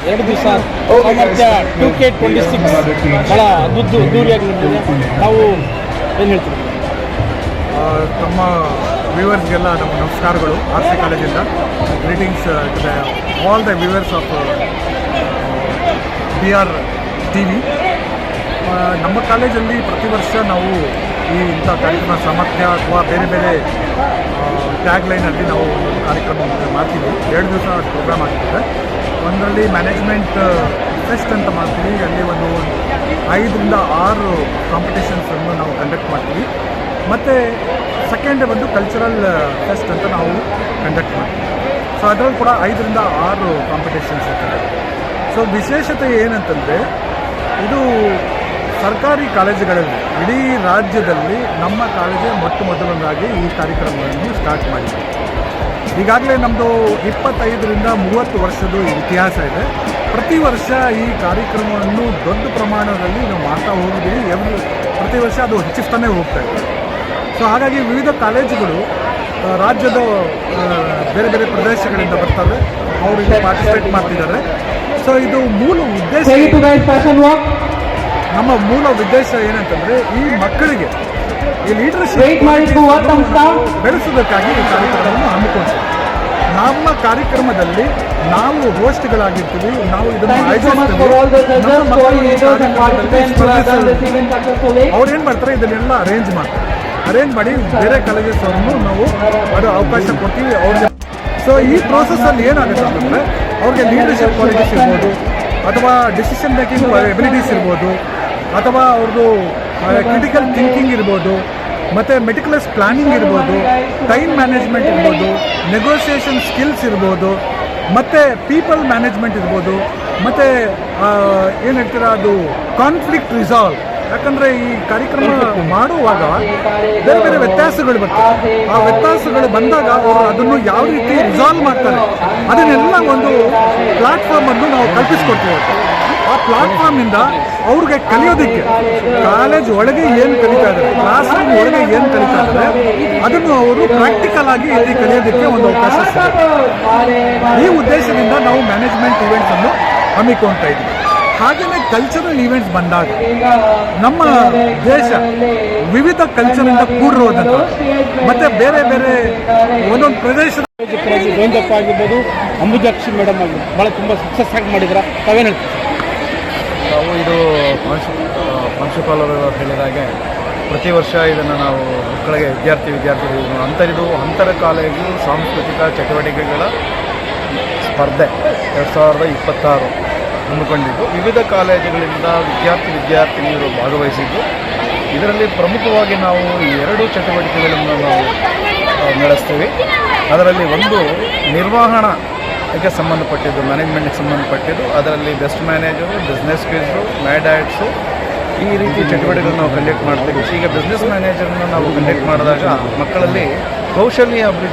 2 ದಿವಸ ಸಾಮರ್ಥ್ಯ 2K26 ಭಾಳ ಅದ್ದೂರಿಯಾಗಿ ನಡೆದಿದೆ. ನಾವು ಏನು ಹೇಳ್ತೀವಿ? ತಮ್ಮ ವ್ಯೂವರ್ಸ್ಗೆಲ್ಲ ನಮ್ಮ ನಮಸ್ಕಾರಗಳು. RC ಕಾಲೇಜಿಂದ greetings all the viewers of PR TV. ನಮ್ಮ ಕಾಲೇಜಲ್ಲಿ ಪ್ರತಿ ವರ್ಷ ನಾವು ಇಂಥ ಕಾರ್ಯಕ್ರಮ ಸಾಮರ್ಥ್ಯ ಅಥವಾ ಬೇರೆ ಬೇರೆ ಟ್ಯಾಗ್ ಲೈನಲ್ಲಿ ನಾವು ಒಂದು ಕಾರ್ಯಕ್ರಮ ಮಾಡ್ತೀವಿ. 2 ದಿವಸ ಪ್ರೋಗ್ರಾಮ್ ಆಗ್ತದೆ. ಒಂದರಲ್ಲಿ ಮ್ಯಾನೇಜ್ಮೆಂಟ್ ಫೆಸ್ಟ್ ಅಂತ ಮಾಡ್ತೀವಿ. ಅಲ್ಲಿ ಒಂದು 5ರಿಂದ 6 ಕಾಂಪಿಟೇಷನ್ಸನ್ನು ನಾವು ಕಂಡಕ್ಟ್ ಮಾಡ್ತೀವಿ. ಮತ್ತು ಸೆಕೆಂಡ್ ಒಂದು ಕಲ್ಚರಲ್ ಫೆಸ್ಟ್ ಅಂತ ನಾವು ಕಂಡಕ್ಟ್ ಮಾಡ್ತೀವಿ. ಸೊ ಅದರಲ್ಲಿ ಕೂಡ 5ರಿಂದ 6 ಕಾಂಪಿಟೇಷನ್ಸ್ ಇರ್ತದೆ. ಸೊ ವಿಶೇಷತೆ ಏನಂತಂದರೆ, ಇದು ಸರ್ಕಾರಿ ಕಾಲೇಜುಗಳಲ್ಲಿ ಇಡೀ ರಾಜ್ಯದಲ್ಲಿ ನಮ್ಮ ಕಾಲೇಜೇ ಮೊದಲನೇದಾಗಿ ಈ ಕಾರ್ಯಕ್ರಮಗಳನ್ನು ಸ್ಟಾರ್ಟ್ ಮಾಡಿದೆ. ಈಗಾಗಲೇ ನಮ್ಮದು 25ರಿಂದ 30 ವರ್ಷದ ಇತಿಹಾಸ ಇದೆ. ಪ್ರತಿ ವರ್ಷ ಈ ಕಾರ್ಯಕ್ರಮವನ್ನು ದೊಡ್ಡ ಪ್ರಮಾಣದಲ್ಲಿ ನಾವು ಮಾಡ್ತಾ ಹೋಗಿದ್ದೀವಿ. ಪ್ರತಿ ವರ್ಷ ಅದು ಹೆಚ್ಚಿಸ್ತಾನೆ ಹೋಗ್ತಾ ಇದೆ. ಸೊ ಹಾಗಾಗಿ ವಿವಿಧ ಕಾಲೇಜುಗಳು ರಾಜ್ಯದ ಬೇರೆ ಬೇರೆ ಪ್ರದೇಶಗಳಿಂದ ಬರ್ತವೆ. ಅವರು ಇಲ್ಲಿ ಪಾರ್ಟಿಸಿಪೇಟ್ ಮಾಡ್ತಿದ್ದಾರೆ. ಸೊ ಇದು ಮೂಲ ಉದ್ದೇಶ, ನಮ್ಮ ಮೂಲ ಉದ್ದೇಶ ಏನಂತಂದರೆ, ಈ ಮಕ್ಕಳಿಗೆ ಈ ಲೀಡರ್ಶಿಪ್ ಬೆಳೆಸೋದಕ್ಕಾಗಿ ಈ ಕಾರ್ಯಕ್ರಮವನ್ನು ಹಮ್ಮಿಕೊಂಡಿದ್ದೀವಿ. ನಮ್ಮ ಕಾರ್ಯಕ್ರಮದಲ್ಲಿ ನಾವು ಹೋಸ್ಟ್ಗಳಾಗಿರ್ತೀವಿ. ನಾವು ಇದನ್ನು ಆಯೋಜಿಸ್ತೀವಿ. ಅವ್ರು ಏನು ಮಾಡ್ತಾರೆ, ಇದನ್ನೆಲ್ಲ ಅರೇಂಜ್ ಮಾಡಿ ಬೇರೆ ಕಾಲೇಜಸ್ ಅವರನ್ನು ನಾವು ಅದು ಅವಕಾಶ ಕೊಡ್ತೀವಿ ಅವ್ರಿಗೆ. ಸೊ ಈ ಪ್ರೋಸೆಸ್ಸಲ್ಲಿ ಏನಾಗುತ್ತೆ ಅಂತಂದರೆ, ಅವ್ರಿಗೆ ಲೀಡರ್ಶಿಪ್ ಕ್ವಾಲಿಟೀಸ್ ಇರ್ಬೋದು, ಅಥವಾ ಡಿಸಿಷನ್ ಮೇಕಿಂಗ್ ಎಬಿಲಿಟೀಸ್ ಇರ್ಬೋದು, ಅಥವಾ ಅವ್ರದ್ದು ಕ್ರಿಟಿಕಲ್ ಥಿಂಕಿಂಗ್ ಇರ್ಬೋದು, ಮತ್ತು ಮೆಟಿಕ್ಯುಲಸ್ ಪ್ಲಾನಿಂಗ್ ಇರ್ಬೋದು, ಟೈಮ್ ಮ್ಯಾನೇಜ್ಮೆಂಟ್ ಇರ್ಬೋದು, ನೆಗೋಸಿಯೇಷನ್ ಸ್ಕಿಲ್ಸ್ ಇರ್ಬೋದು, ಮತ್ತು ಪೀಪಲ್ ಮ್ಯಾನೇಜ್ಮೆಂಟ್ ಇರ್ಬೋದು, ಮತ್ತು ಏನು ಹೇಳ್ತೀರಾ ಅದು ಕಾನ್ಫ್ಲಿಕ್ಟ್ ರಿಸಾಲ್ವ್. ಯಾಕಂದರೆ ಈ ಕಾರ್ಯಕ್ರಮ ಮಾಡುವಾಗ ಬೇರೆ ಬೇರೆ ವ್ಯತ್ಯಾಸಗಳು ಬರ್ತವೆ. ಆ ವ್ಯತ್ಯಾಸಗಳು ಬಂದಾಗ ಅವರು ಅದನ್ನು ಯಾವ ರೀತಿ ರಿಸಾಲ್ವ್ ಮಾಡ್ತಾರೆ, ಅದನ್ನೆಲ್ಲ ಒಂದು ಪ್ಲಾಟ್ಫಾರ್ಮನ್ನು ನಾವು ಕಲ್ಪಿಸ್ಕೊಡ್ತೀವಿ. ಆ ಪ್ಲಾಟ್ಫಾರ್ಮಿಂದ ಅವ್ರಿಗೆ ಕಲಿಯೋದಕ್ಕೆ ಕಾಲೇಜ್ ಒಳಗೆ ಏನು ಕಲಿತಾ ಇದ್ದಾರೆ, ಕ್ಲಾಸ್ ರೂಮ್ ಒಳಗೆ ಏನು ಕಲಿತಾ ಇದ್ದಾರೆ, ಅದನ್ನು ಅವರು ಪ್ರಾಕ್ಟಿಕಲ್ ಆಗಿ ಇಲ್ಲಿ ಕಲಿಯೋದಕ್ಕೆ ಒಂದು ಅವಕಾಶ ಸಿಗುತ್ತೆ. ಈ ಉದ್ದೇಶದಿಂದ ನಾವು ಮ್ಯಾನೇಜ್ಮೆಂಟ್ ಈವೆಂಟ್ಸನ್ನು ಹಮ್ಮಿಕೊಳ್ತಾ ಇದ್ದೀವಿ. ಹಾಗೆಯೇ ಕಲ್ಚರಲ್ ಈವೆಂಟ್ಸ್ ಬಂದಾಗ ನಮ್ಮ ದೇಶ ವಿವಿಧ ಕಲ್ಚರಿಂದ ಕೂಡಿರೋದಂತ, ಮತ್ತು ಬೇರೆ ಬೇರೆ ಒಂದೊಂದು ಪ್ರದೇಶದ ಗೋವಿಂದಪ್ಪ ಆಗಿರ್ಬೋದು, ಅಂಬುಜಾಕ್ಷಿ ಮೇಡಮ್ ಆಗಿರ್ಬೋದು, ಭಾಳ ತುಂಬ ಸಕ್ಸಸ್ ಆಗಿ ಮಾಡಿದ್ರೆ ತಾವೇನು ಹೇಳ್ತೀವಿ? ನಾವು ಇದು ಪ್ರಾಂಶುಪಾಲ್ ಅವರು ಹೇಳಿದಾಗೆ ಪ್ರತಿ ವರ್ಷ ಇದನ್ನು ನಾವು ಮಕ್ಕಳಿಗೆ ವಿದ್ಯಾರ್ಥಿಗಳು ಅಂತರ ಕಾಲೇಜು ಸಾಂಸ್ಕೃತಿಕ ಚಟುವಟಿಕೆಗಳ ಸ್ಪರ್ಧೆ 2026 ಹಮ್ಮಿಕೊಂಡಿದ್ದು, ವಿವಿಧ ಕಾಲೇಜುಗಳಿಂದ ವಿದ್ಯಾರ್ಥಿನಿಯರು ಭಾಗವಹಿಸಿದ್ದು. ಇದರಲ್ಲಿ ಪ್ರಮುಖವಾಗಿ ನಾವು 2 ಚಟುವಟಿಕೆಗಳನ್ನು ನಾವು ನಡೆಸ್ತೀವಿ. ಅದರಲ್ಲಿ ಒಂದು ನಿರ್ವಹಣೆಗೆ ಸಂಬಂಧಪಟ್ಟಿದ್ದು, ಮ್ಯಾನೇಜ್ಮೆಂಟ್ಗೆ ಸಂಬಂಧಪಟ್ಟಿದ್ದು. ಅದರಲ್ಲಿ best manager, business quiz, mad ads, ಈ ರೀತಿ ಚಟುವಟಿಕೆಗಳನ್ನು ನಾವು ಕಂಡಕ್ಟ್ ಮಾಡ್ತೀವಿ. ಈಗ ಬಿಸ್ನೆಸ್ ಮ್ಯಾನೇಜರ್ನ ನಾವು ಕಂಡಕ್ಟ್ ಮಾಡಿದಾಗ ಮಕ್ಕಳಲ್ಲಿ ಕೌಶಲ್ಯ ಅವರು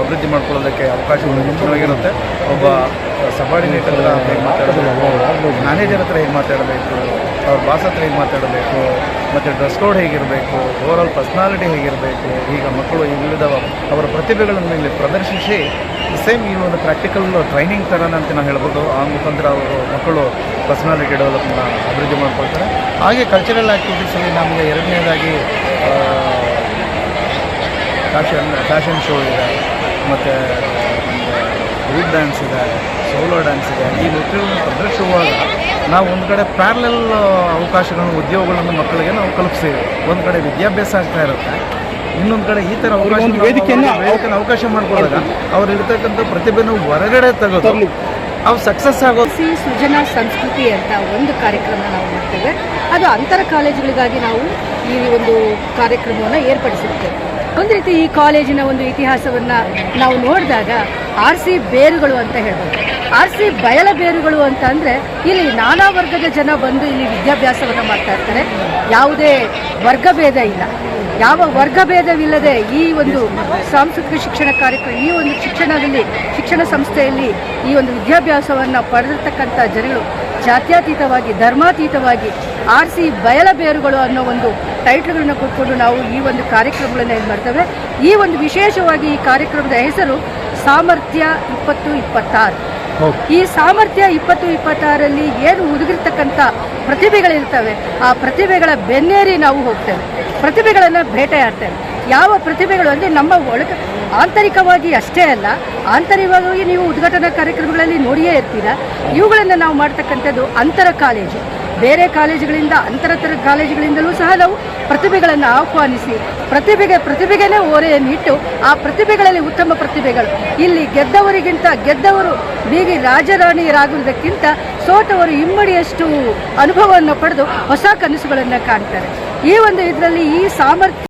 ಅಭಿವೃದ್ಧಿ ಮಾಡ್ಕೊಳ್ಳೋದಕ್ಕೆ ಅವಕಾಶಗಳು ಹೆಚ್ಚಿನವಾಗಿರುತ್ತೆ. ಒಬ್ಬ ಸಬಾರ್ಡಿನೇಟ್ ಹತ್ರ ಹೇಗೆ ಮಾತಾಡಬೇಕು, ಮ್ಯಾನೇಜರ್ ಹತ್ರ ಹೇಗೆ ಮಾತಾಡಬೇಕು, ಅವ್ರ ಬಾಸ್ ಹತ್ರ ಹೇಗೆ ಮಾತಾಡಬೇಕು, ಮತ್ತು ಡ್ರೆಸ್ ಕೋಡ್ ಹೇಗಿರಬೇಕು, ಓವರಾಲ್ ಪರ್ಸ್ನಾಲಿಟಿ ಹೇಗಿರಬೇಕು. ಈಗ ಮಕ್ಕಳು ವಿವಿಧ ಅವರ ಪ್ರತಿಭೆಗಳನ್ನು ಇಲ್ಲಿ ಪ್ರದರ್ಶಿಸಿ ಸೇಮ್ ಈ ಒಂದು ಪ್ರಾಕ್ಟಿಕಲ್ ಟ್ರೈನಿಂಗ್ ಥರನ ಅಂತ ನಾವು ಹೇಳ್ಬೋದು. ಆ ಮುಖಾಂತರ ಅವರು ಮಕ್ಕಳು ಪರ್ಸ್ನಾಲಿಟಿ ಡೆವಲಪ್ನ ಅಭಿವೃದ್ಧಿ ಮಾಡ್ಕೊಳ್ತಾರೆ. ಹಾಗೆ ಕಲ್ಚರಲ್ ಆ್ಯಕ್ಟಿವಿಟೀಸಲ್ಲಿ ನಮಗೆ 2ನೇದಾಗಿ ಫ್ಯಾಷನ್ ಶೋ ಇದೆ, ಮತ್ತು ಗ್ರೂಪ್ ಡ್ಯಾನ್ಸ್ ಇದೆ, ಸೋಲೋ ಡ್ಯಾನ್ಸ್ ಇದೆ. ಈ ನೃತ್ಯಗಳನ್ನು ಪ್ರದರ್ಶಿಸುವಾಗ ನಾವು ಒಂದು ಕಡೆ ಪ್ಯಾರಲಲ್ ಅವಕಾಶಗಳನ್ನು, ಉದ್ಯೋಗಗಳನ್ನು ಮಕ್ಕಳಿಗೆ ನಾವು ಕಲ್ಪಿಸ್ತೀವಿ. ಒಂದು ಕಡೆ ವಿದ್ಯಾಭ್ಯಾಸ ಆಗ್ತಾ ಇರುತ್ತೆ, ಇನ್ನೊಂದು ಕಡೆ ಈ ಥರ ವೇದಿಕೆಯನ್ನು ಅವಕಾಶ ಮಾಡಿಕೊಂಡಾಗ ಅವ್ರು ಇರ್ತಕ್ಕಂಥ ಪ್ರತಿಭೆಯನ್ನು ಹೊರಗಡೆ ತೆಗೆದು ಅವು ಸಕ್ಸಸ್ ಆಗೋದು. ಸೃಜನಾ ಸಂಸ್ಕೃತಿ ಅಂತ ಒಂದು ಕಾರ್ಯಕ್ರಮ ನಾವು ಮಾಡ್ತೇವೆ. ಅದು ಅಂತರ ಕಾಲೇಜುಗಳಿಗಾಗಿ ನಾವು ಈ ಒಂದು ಕಾರ್ಯಕ್ರಮವನ್ನು ಏರ್ಪಡಿಸಿರ್ತೇವೆ. ಒಂದು ರೀತಿ ಈ ಕಾಲೇಜಿನ ಒಂದು ಇತಿಹಾಸವನ್ನು ನಾವು ನೋಡಿದಾಗ RC ಬೇರುಗಳು ಅಂತ ಹೇಳ್ಬೋದು. RC ಬಯಲ ಬೇರುಗಳು ಅಂತ ಅಂದರೆ ಇಲ್ಲಿ ನಾನಾ ವರ್ಗದ ಜನ ಬಂದು ಇಲ್ಲಿ ವಿದ್ಯಾಭ್ಯಾಸವನ್ನು ಮಾಡ್ತಾ ಇರ್ತಾರೆ. ಯಾವುದೇ ವರ್ಗಭೇದ ಇಲ್ಲ. ಯಾವ ವರ್ಗಭೇದವಿಲ್ಲದೆ ಈ ಒಂದು ಸಾಂಸ್ಕೃತಿಕ ಶಿಕ್ಷಣ ಕಾರ್ಯಕ್ರಮ, ಈ ಒಂದು ಶಿಕ್ಷಣ ಸಂಸ್ಥೆಯಲ್ಲಿ ಈ ಒಂದು ವಿದ್ಯಾಭ್ಯಾಸವನ್ನು ಪಡೆದಿರ್ತಕ್ಕಂಥ ಜನಗಳು ಜಾತ್ಯತೀತವಾಗಿ, ಧರ್ಮಾತೀತವಾಗಿ RC ಬಯಲ ಬೇರುಗಳು ಅನ್ನೋ ಒಂದು ಟೈಟ್ಲ್ಗಳನ್ನ ಕೊಟ್ಕೊಂಡು ನಾವು ಈ ಒಂದು ಕಾರ್ಯಕ್ರಮಗಳನ್ನು ಏನು ಮಾಡ್ತೇವೆ. ಈ ಒಂದು ವಿಶೇಷವಾಗಿ ಈ ಕಾರ್ಯಕ್ರಮದ ಹೆಸರು ಸಾಮರ್ಥ್ಯ 2026. ಈ ಸಾಮರ್ಥ್ಯ 2026ರಲ್ಲಿ ಏನು ಹುದುಗಿರ್ತಕ್ಕಂಥ ಪ್ರತಿಭೆಗಳಿರ್ತವೆ, ಆ ಪ್ರತಿಭೆಗಳ ಬೆನ್ನೇರಿ ನಾವು ಹೋಗ್ತೇವೆ, ಪ್ರತಿಭೆಗಳನ್ನು ಬೇಟೆಯಾಡ್ತೇವೆ. ಯಾವ ಪ್ರತಿಭೆಗಳು ಅಂದರೆ ನಮ್ಮ ಒಳಗೆ ಆಂತರಿಕವಾಗಿ ಅಷ್ಟೇ ಅಲ್ಲ, ಆಂತರಿಕವಾಗಿ ನೀವು ಉದ್ಘಾಟನಾ ಕಾರ್ಯಕ್ರಮಗಳಲ್ಲಿ ನೋಡಿಯೇ ಇರ್ತೀರ. ಇವುಗಳನ್ನು ನಾವು ಮಾಡ್ತಕ್ಕಂಥದ್ದು ಅಂತರ ಕಾಲೇಜು, ಬೇರೆ ಕಾಲೇಜುಗಳಿಂದ ಅಂತರತರ ಕಾಲೇಜುಗಳಿಂದಲೂ ಸಹ ನಾವು ಪ್ರತಿಭೆಗಳನ್ನು ಆಹ್ವಾನಿಸಿ ಪ್ರತಿಭೆಗೇ ಓರೆಯನ್ನಿಟ್ಟು ಆ ಪ್ರತಿಭೆಗಳಲ್ಲಿ ಉತ್ತಮ ಪ್ರತಿಭೆಗಳು ಇಲ್ಲಿ ಗೆದ್ದವರು ಬೀಗಿ ರಾಜರಾಣಿಯರಾಗುವುದಕ್ಕಿಂತ ಸೋತವರು ಇಮ್ಮಡಿಯಷ್ಟು ಅನುಭವವನ್ನು ಪಡೆದು ಹೊಸ ಕನಸುಗಳನ್ನು ಕಾಣ್ತಾರೆ. ಈ ಒಂದು ಇದರಲ್ಲಿ ಈ ಸಾಮರ್ಥ್ಯ